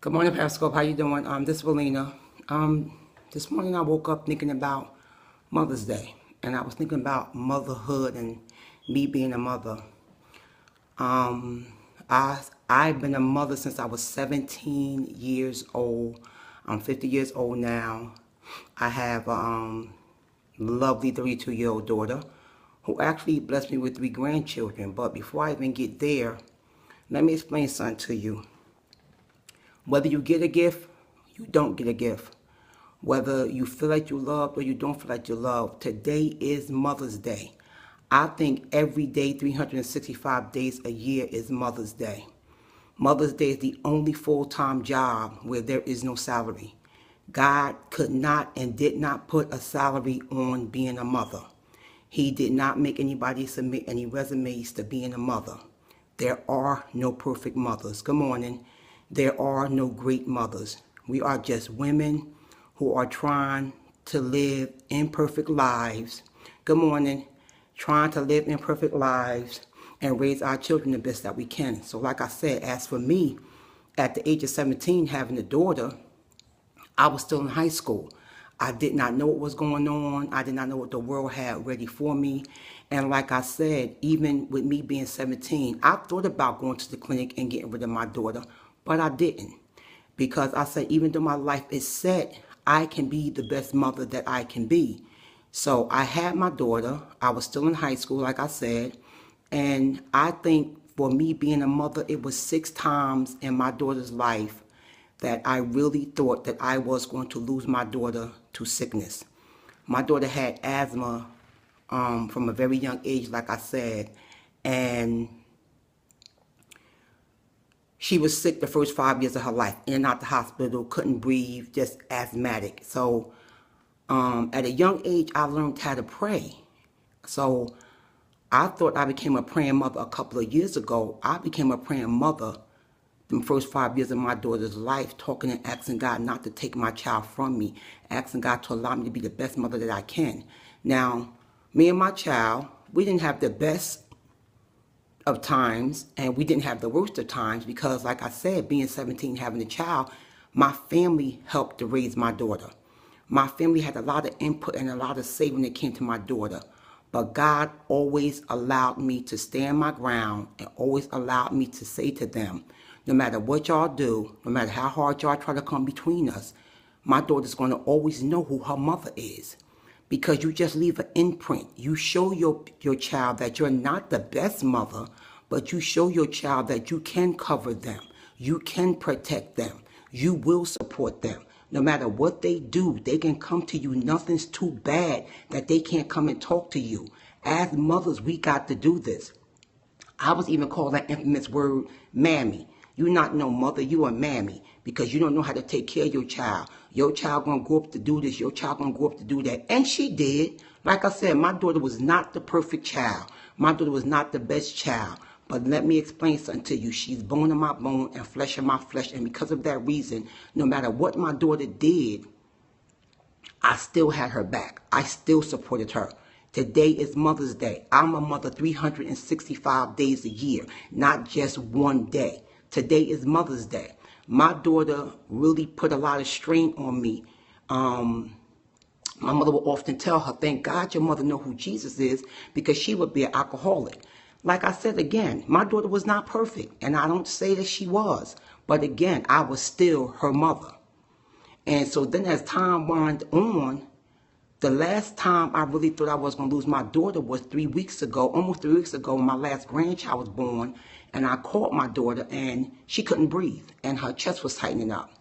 Good morning, Pascal. How you doing? This is Valina. This morning I woke up thinking about Mother's Day, and I was thinking about motherhood and me being a mother. Um, I've been a mother since I was 17 years old. I'm 50 years old now. I have a lovely 32-year-old daughter who actually blessed me with 3 grandchildren. But before I even get there, let me explain something to you. Whether you get a gift, you don't get a gift. Whether you feel like you're loved or you don't feel like you're loved, today is Mother's Day. I think every day, 365 days a year is Mother's Day. Mother's Day is the only full-time job where there is no salary. God could not and did not put a salary on being a mother. He did not make anybody submit any resumes to being a mother. There are no perfect mothers. Good morning. There are no great mothers. We are just women who are trying to live imperfect lives. Good morning. Trying to live imperfect lives and raise our children the best that we can. So like I said, as for me, at the age of 17, having a daughter, I was still in high school. I did not know what was going on. I did not know what the world had ready for me. And like I said, even with me being 17, I thought about going to the clinic and getting rid of my daughter, but I didn't. Because I said, even though my life is set, I can be the best mother that I can be. So I had my daughter. I was still in high school, like I said. And I think for me being a mother, it was 6 times in my daughter's life that I really thought that I was going to lose my daughter to sickness. My daughter had asthma from a very young age, like I said, and she was sick the first 5 years of her life, in and out the hospital, couldn't breathe, just asthmatic. So at a young age, I learned how to pray. So I thought I became a praying mother a couple of years ago. I became a praying mother the first 5 years of my daughter's life, talking and asking God not to take my child from me, asking God to allow me to be the best mother that I can. Now, me and my child, we didn't have the best of times, and we didn't have the worst of times because, like I said, being 17, having a child, my family helped to raise my daughter. My family had a lot of input and a lot of say when it came to my daughter. But God always allowed me to stand my ground and always allowed me to say to them, no matter what y'all do, no matter how hard y'all try to come between us, my daughter's going to always know who her mother is. Because you just leave an imprint. You show your child that you're not the best mother, but you show your child that you can cover them. You can protect them. You will support them. No matter what they do, they can come to you. Nothing's too bad that they can't come and talk to you. As mothers, we got to do this. I was even called that infamous word, mammy. You're not no mother, you a mammy, because you don't know how to take care of your child. Your child gonna grow up to do this, your child gonna grow up to do that. And she did. Like I said, my daughter was not the perfect child. My daughter was not the best child. But let me explain something to you. She's bone of my bone and flesh of my flesh. And because of that reason, no matter what my daughter did, I still had her back. I still supported her. Today is Mother's Day. I'm a mother 365 days a year, not just one day. Today is Mother's Day. My daughter really put a lot of strain on me. My mother would often tell her, thank God your mother know who Jesus is, because she would be an alcoholic. Like I said again, my daughter was not perfect, and I don't say that she was. But again, I was still her mother. And so then as time went on, the last time I really thought I was going to lose my daughter was 3 weeks ago, almost 3 weeks ago, when my last grandchild was born. And I called my daughter, and she couldn't breathe, and her chest was tightening up.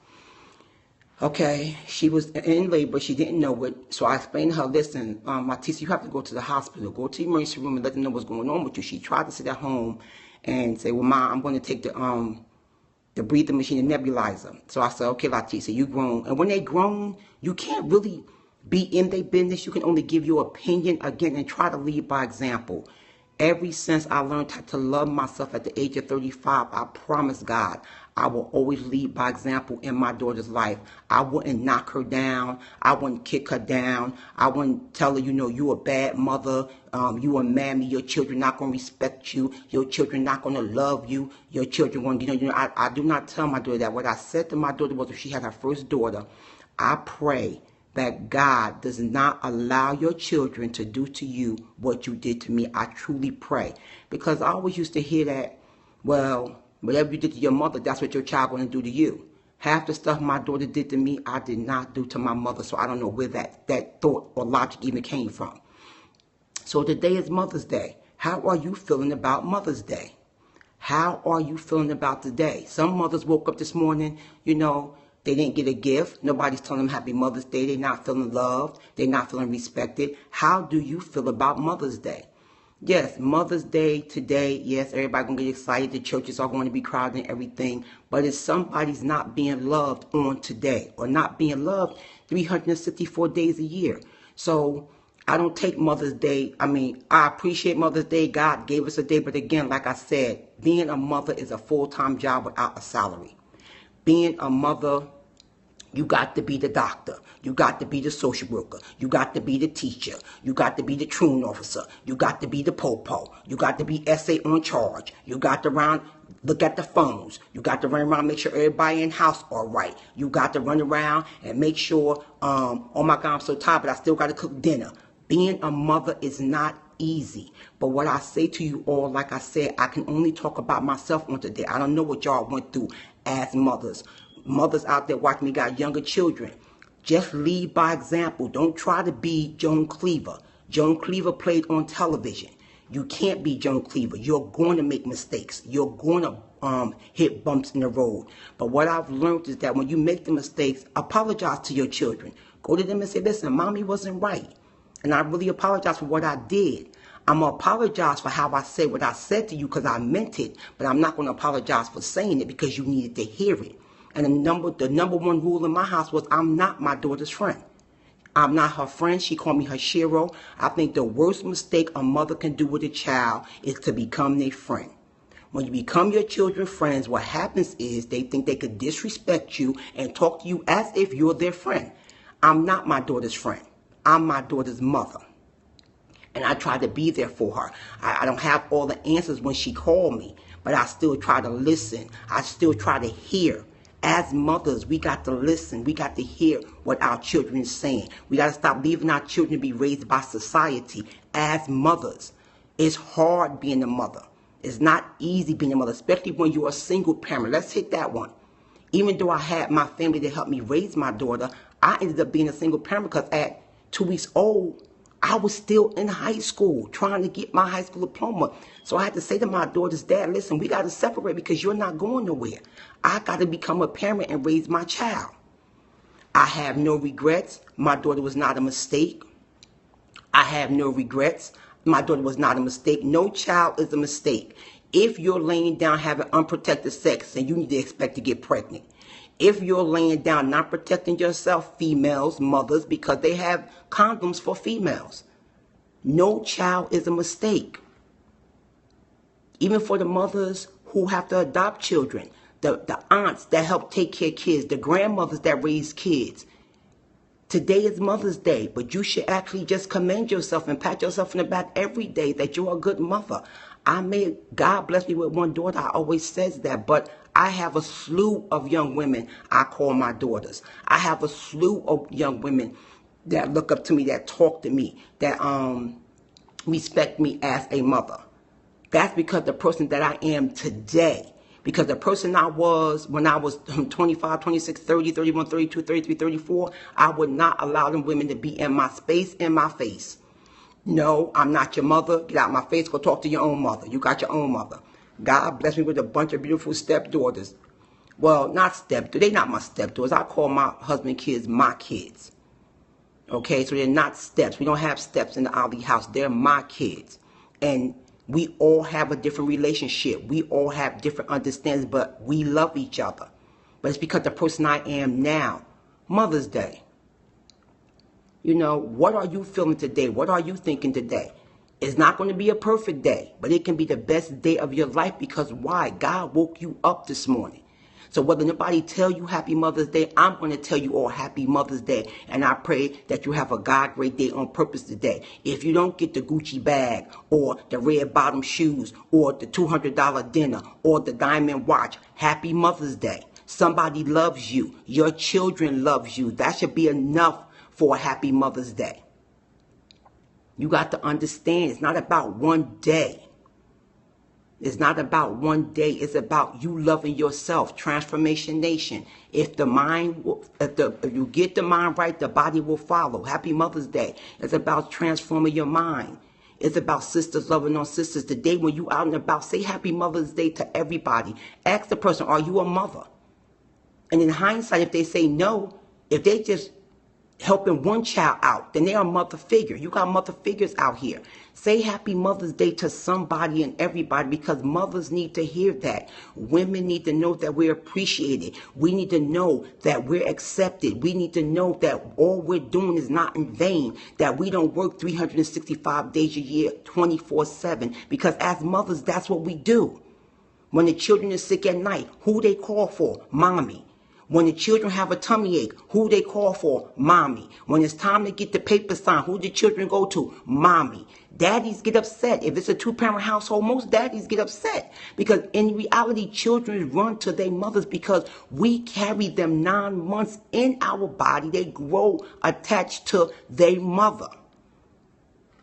Okay, she was in labor. She didn't know it. So I explained to her, listen, Matisse, you have to go to the hospital. Go to the emergency room and let them know what's going on with you. She tried to sit at home and say, well, Mom, I'm going to take the breathing machine, the nebulizer. So I said, okay, Leticia, you grown. And when they grown, you can't really be in their business. You can only give your opinion again and try to lead by example. Ever since I learned how to love myself at the age of 35, I promise God, I will always lead by example in my daughter's life. I wouldn't knock her down. I wouldn't kick her down. I wouldn't tell her, you a bad mother. You a mammy. Your children not going to respect you. Your children not going to love you. Your children going to, I do not tell my daughter that. What I said to my daughter was, if she had her first daughter, I pray that God does not allow your children to do to you what you did to me. I truly pray. Because I always used to hear that, well, whatever you did to your mother, that's what your child going to do to you. Half the stuff my daughter did to me, I did not do to my mother. So I don't know where that thought or logic even came from. So today is Mother's Day. How are you feeling about Mother's Day? How are you feeling about today? Some mothers woke up this morning, they didn't get a gift. Nobody's telling them Happy Mother's Day. They're not feeling loved. They're not feeling respected. How do you feel about Mother's Day? Yes, Mother's Day today, yes, everybody going to get excited. The churches are going to be crowded and everything. But if somebody's not being loved on today or not being loved 364 days a year. So I don't take Mother's Day. I appreciate Mother's Day. God gave us a day. But again, like I said, being a mother is a full-time job without a salary. Being a mother, you got to be the doctor. You got to be the social worker. You got to be the teacher. You got to be the truant officer. You got to be the popo. You got to be SA on charge. You got to look at the phones. You got to run around, make sure everybody in the house all right. You got to run around and make sure, oh my God, I'm so tired, but I still got to cook dinner. Being a mother is not easy. But what I say to you all, like I said, I can only talk about myself on today. I don't know what y'all went through as mothers. Mothers out there watching me got younger children. Just lead by example. Don't try to be Joan Cleaver. Joan Cleaver played on television. You can't be Joan Cleaver. You're going to make mistakes. You're going to hit bumps in the road. But what I've learned is that when you make the mistakes, apologize to your children. Go to them and say, listen, mommy wasn't right. And I really apologize for what I did. I'm going to apologize for how I said what I said to you because I meant it. But I'm not going to apologize for saying it because you needed to hear it. And the number one rule in my house was I'm not my daughter's friend. I'm not her friend. She called me her shero. I think the worst mistake a mother can do with a child is to become their friend. When you become your children's friends, what happens is they think they could disrespect you and talk to you as if you're their friend. I'm not my daughter's friend. I'm my daughter's mother. And I try to be there for her. I don't have all the answers when she called me, but I still try to listen. I still try to hear. As mothers, we got to listen. We got to hear what our children is saying. We got to stop leaving our children to be raised by society. As mothers, it's hard being a mother. It's not easy being a mother, especially when you're a single parent. Let's hit that one. Even though I had my family to help me raise my daughter, I ended up being a single parent because at 2 weeks old, I was still in high school trying to get my high school diploma. So I had to say to my daughter's dad, listen, we got to separate because you're not going nowhere. I got to become a parent and raise my child. I have no regrets. My daughter was not a mistake. I have no regrets. My daughter was not a mistake. No child is a mistake. If you're laying down having unprotected sex, then you need to expect to get pregnant. If you're laying down not protecting yourself, females, mothers, because they have condoms for females. No child is a mistake. Even for the mothers who have to adopt children, the aunts that help take care of kids, the grandmothers that raise kids. Today is Mother's Day, but you should actually just commend yourself and pat yourself in the back every day that you're a good mother. God bless me with one daughter, I always says that, but I have a slew of young women I call my daughters. I have a slew of young women that look up to me, that talk to me, that respect me as a mother. That's because the person that I am today, because the person I was when I was 25, 26, 30, 31, 32, 33, 34, I would not allow them women to be in my space, in my face. No, I'm not your mother. Get out my face. Go talk to your own mother. You got your own mother. God bless me with a bunch of beautiful stepdaughters. Well, not stepdaughters. They're not my stepdaughters. I call my husband kids my kids. Okay, so they're not steps. We don't have steps in the Ali house. They're my kids. And we all have a different relationship. We all have different understandings, but we love each other. But it's because the person I am now. Mother's Day. What are you feeling today? What are you thinking today? It's not going to be a perfect day, but it can be the best day of your life because why? God woke you up this morning. So whether nobody tell you Happy Mother's Day, I'm going to tell you all Happy Mother's Day. And I pray that you have a God-great day on purpose today. If you don't get the Gucci bag or the red bottom shoes or the $200 dinner or the diamond watch, Happy Mother's Day. Somebody loves you. Your children loves you. That should be enough for a Happy Mother's Day. You got to understand, it's not about one day. It's not about one day. It's about you loving yourself. Transformation Nation. If you get the mind right, the body will follow. Happy Mother's Day. It's about transforming your mind. It's about sisters loving on sisters. Today when you out and about, say Happy Mother's Day to everybody. Ask the person, are you a mother? And in hindsight, if they say no, if they just helping one child out, then they're a mother figure. You got mother figures out here. Say Happy Mother's Day to somebody and everybody, because mothers need to hear that. Women need to know that we're appreciated. We need to know that we're accepted. We need to know that all we're doing is not in vain, that we don't work 365 days a year, 24/7, because as mothers, that's what we do. When the children are sick at night, who they call for? Mommy. When the children have a tummy ache, who they call for? Mommy. When it's time to get the paper signed, who the children go to? Mommy. Daddies get upset. If it's a two-parent household, most daddies get upset. Because in reality, children run to their mothers because we carry them 9 months in our body. They grow attached to their mother.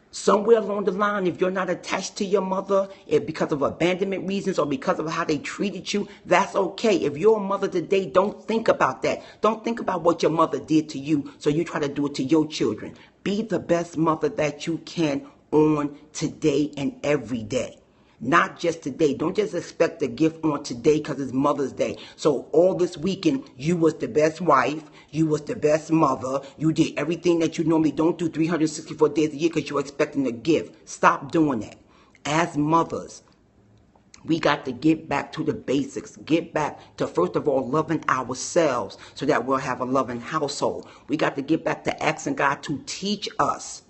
Somewhere along the line, if you're not attached to your mother, if because of abandonment reasons or because of how they treated you, that's okay. If you're a mother today, don't think about that. Don't think about what your mother did to you, so you try to do it to your children. Be the best mother that you can on today and every day. Not just today. Don't just expect a gift on today because it's Mother's Day. So all this weekend, you was the best wife. You was the best mother. You did everything that you normally don't do 364 days a year because you're expecting a gift. Stop doing that. As mothers, we got to get back to the basics. Get back to, first of all, loving ourselves so that we'll have a loving household. We got to get back to asking God to teach us.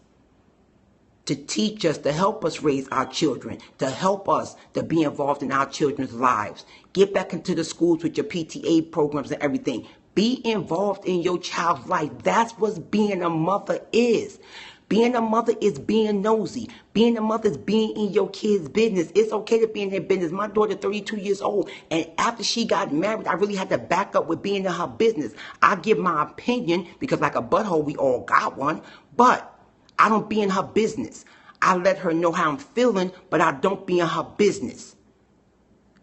To help us raise our children, to help us to be involved in our children's lives. Get back into the schools with your PTA programs and everything. Be involved in your child's life. That's what being a mother is. Being a mother is being nosy. Being a mother is being in your kids' business. It's okay to be in their business. My daughter, 32 years old, and after she got married, I really had to back up with being in her business. I give my opinion because like a butthole, we all got one, but I don't be in her business. I let her know how I'm feeling, but I don't be in her business.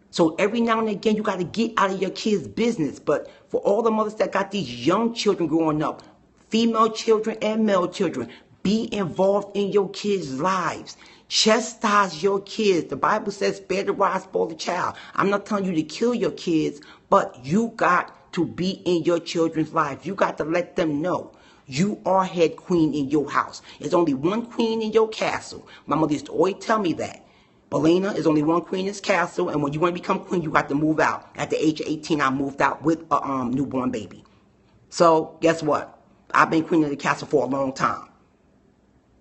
So every now and again, you got to get out of your kids' business. But for all the mothers that got these young children growing up, female children and male children, be involved in your kids' lives. Chastise your kids. The Bible says, spare the rod, spoil the child. I'm not telling you to kill your kids, but you got to be in your children's lives. You got to let them know. You are head queen in your house. There's only one queen in your castle. My mother used to always tell me that. Belina, there's only one queen in this castle, and when you want to become queen, you got to move out. At the age of 18, I moved out with a newborn baby. So guess what? I've been queen of the castle for a long time.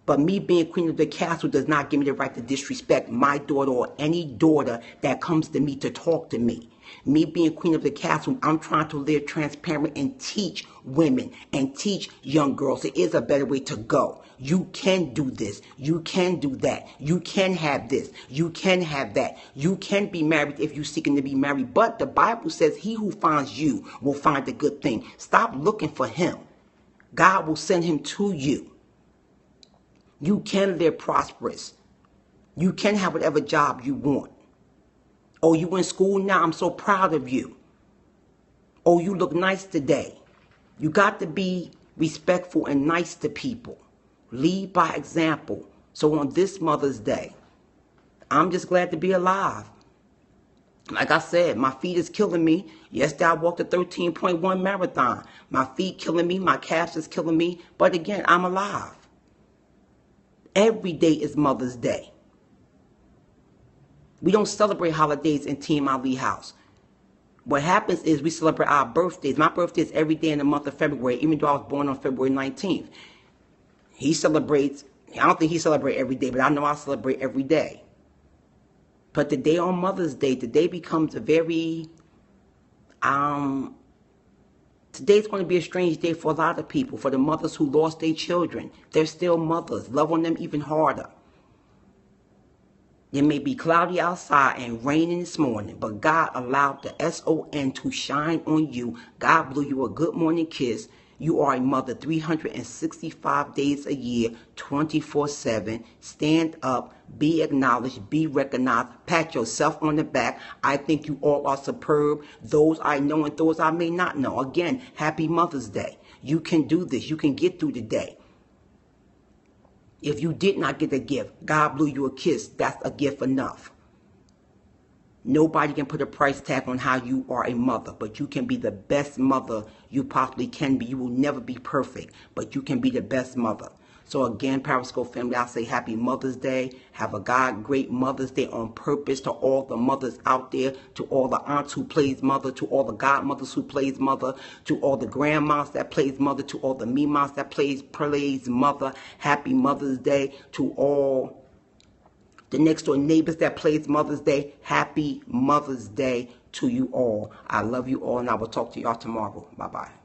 But me being queen of the castle does not give me the right to disrespect my daughter or any daughter that comes to me to talk to me. Me being queen of the castle, I'm trying to live transparent and teach women and teach young girls there is a better way to go. You can do this. You can do that. You can have this. You can have that. You can be married if you're seeking to be married. But the Bible says he who finds you will find a good thing. Stop looking for him. God will send him to you. You can live prosperous. You can have whatever job you want. Oh, you in school now? I'm so proud of you. Oh, you look nice today. You got to be respectful and nice to people. Lead by example. So on this Mother's Day, I'm just glad to be alive. Like I said, my feet is killing me. Yesterday I walked a 13.1 marathon. My feet killing me. My calves is killing me. But again, I'm alive. Every day is Mother's Day. We don't celebrate holidays in Team Ali house. What happens is we celebrate our birthdays. My birthday is every day in the month of February, even though I was born on February 19th. He celebrates, I don't think he celebrates every day, but I know I celebrate every day. But the day on Mother's Day, the day becomes a very, Today's going to be a strange day for a lot of people, for the mothers who lost their children. They're still mothers. Love on them even harder. It may be cloudy outside and raining this morning, but God allowed the SON to shine on you. God blew you a good morning kiss. You are a mother 365 days a year, 24/7. Stand up, be acknowledged, be recognized. Pat yourself on the back. I think you all are superb. Those I know and those I may not know. Again, happy Mother's Day. You can do this. You can get through the day. If you did not get a gift, God blew you a kiss. That's a gift enough. Nobody can put a price tag on how you are a mother, but you can be the best mother you possibly can be. You will never be perfect, but you can be the best mother. So again, Periscope family, I say happy Mother's Day. Have a great Mother's Day on purpose to all the mothers out there, to all the aunts who plays mother, to all the godmothers who plays mother, to all the grandmas that plays mother, to all the memas that plays mother. Happy Mother's Day to all the next door neighbors that plays Mother's Day. Happy Mother's Day to you all. I love you all, and I will talk to y'all tomorrow. Bye-bye.